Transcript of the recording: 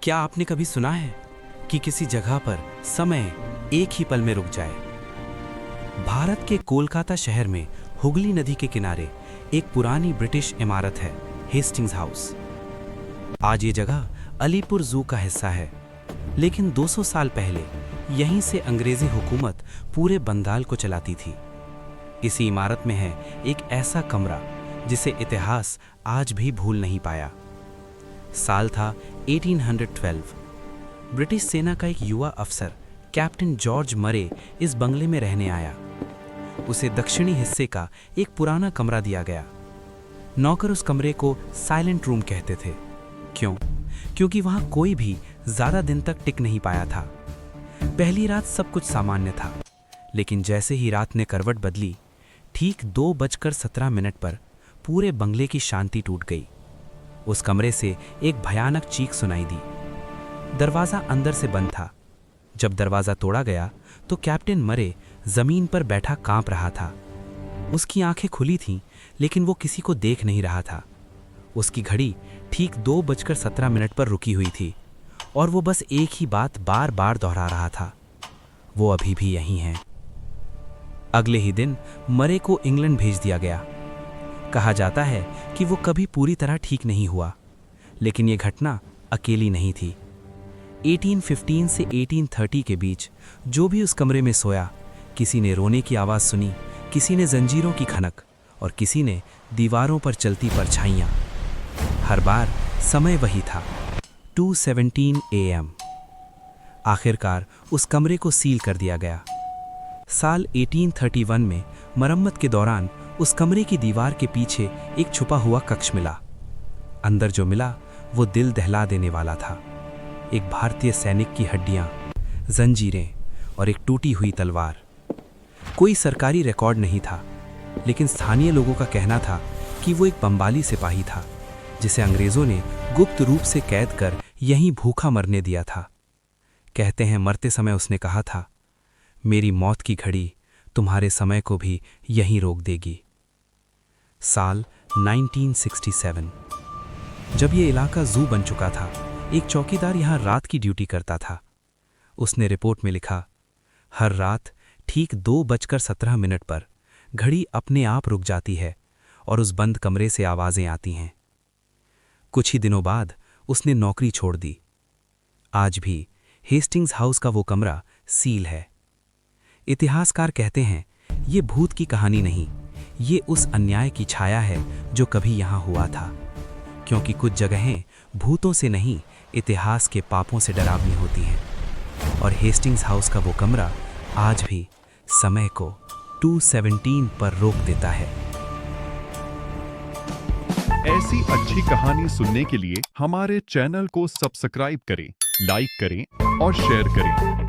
क्या आपने कभी सुना है कि किसी जगह पर समय एक ही पल में रुक जाए? भारत के कोलकाता शहर में हुगली नदी के किनारे एक पुरानी ब्रिटिश इमारत है, हेस्टिंग्स हाउस। आज ये जगह अलीपुर जू का हिस्सा है, लेकिन 200 साल पहले यहीं से अंग्रेजी हुकूमत पूरे बंगाल को चलाती थी। इसी इमारत में है एक ऐसा कमरा जिसे इतिहास आज भी भूल नहीं पाया। साल था 1812। ब्रिटिश सेना का एक युवा अफसर कैप्टन जॉर्ज मरे इस बंगले में रहने आया। उसे दक्षिणी हिस्से का एक पुराना कमरा दिया गया। नौकर उस कमरे को साइलेंट रूम कहते थे। क्योंकि वहां कोई भी ज्यादा दिन तक टिक नहीं पाया था। पहली रात सब कुछ सामान्य था, लेकिन जैसे ही रात ने करवट बदली, ठीक 2:17 पर पूरे बंगले की शांति टूट गई। उस कमरे से एक भयानक चीख सुनाई दी। दरवाजा अंदर से बंद था। जब दरवाजा तोड़ा गया तो कैप्टन मरे जमीन पर बैठा कांप रहा था। उसकी आंखें खुली थीं, लेकिन वो किसी को देख नहीं रहा था। उसकी घड़ी ठीक 2:17 पर रुकी हुई थी और वो बस एक ही बात बार बार दोहरा रहा था, वो अभी भी यहीं है। अगले ही दिन मरे को इंग्लैंड भेज दिया गया। कहा जाता है कि वो कभी पूरी तरह ठीक नहीं हुआ, लेकिन ये घटना अकेली नहीं थी। 1815 से 1830 के बीच जो भी उस कमरे में सोया, किसी ने रोने की आवाज़ सुनी, किसी ने जंजीरों की खनक और किसी ने दीवारों पर चलती परछाइयाँ। हर बार समय वही था, 2:17 AM। आखिरकार उस कमरे को सील कर दिया गया। साल 1831 में मरम्मत के दौरान उस कमरे की दीवार के पीछे एक छुपा हुआ कक्ष मिला। अंदर जो मिला वो दिल दहला देने वाला था। एक भारतीय सैनिक की हड्डियां, जंजीरें और एक टूटी हुई तलवार। कोई सरकारी रिकॉर्ड नहीं था, लेकिन स्थानीय लोगों का कहना था कि वो एक बंगाली सिपाही था जिसे अंग्रेजों ने गुप्त रूप से कैद कर यहीं भूखा मरने दिया था। कहते हैं मरते समय उसने कहा था, मेरी मौत की घड़ी तुम्हारे समय को भी यहीं रोक देगी। साल 1967। जब ये इलाका जू बन चुका था, एक चौकीदार यहाँ रात की ड्यूटी करता था। उसने रिपोर्ट में लिखा, हर रात ठीक 2:17 पर घड़ी अपने आप रुक जाती है और उस बंद कमरे से आवाज़ें आती हैं। कुछ ही दिनों बाद उसने नौकरी छोड़ दी। आज भी हेस्टिंग्स हाउस का वो कमरा सील है। इतिहासकार कहते हैं, ये भूत की कहानी नहीं, ये उस अन्याय की छाया है जो कभी यहाँ हुआ था। क्योंकि कुछ जगहें भूतों से नहीं, इतिहास के पापों से डरावनी होती हैं। और हेस्टिंग्स हाउस का वो कमरा आज भी समय को 2:17 पर रोक देता है। ऐसी अच्छी कहानी सुनने के लिए हमारे चैनल को सब्सक्राइब करें, लाइक करें और शेयर करें।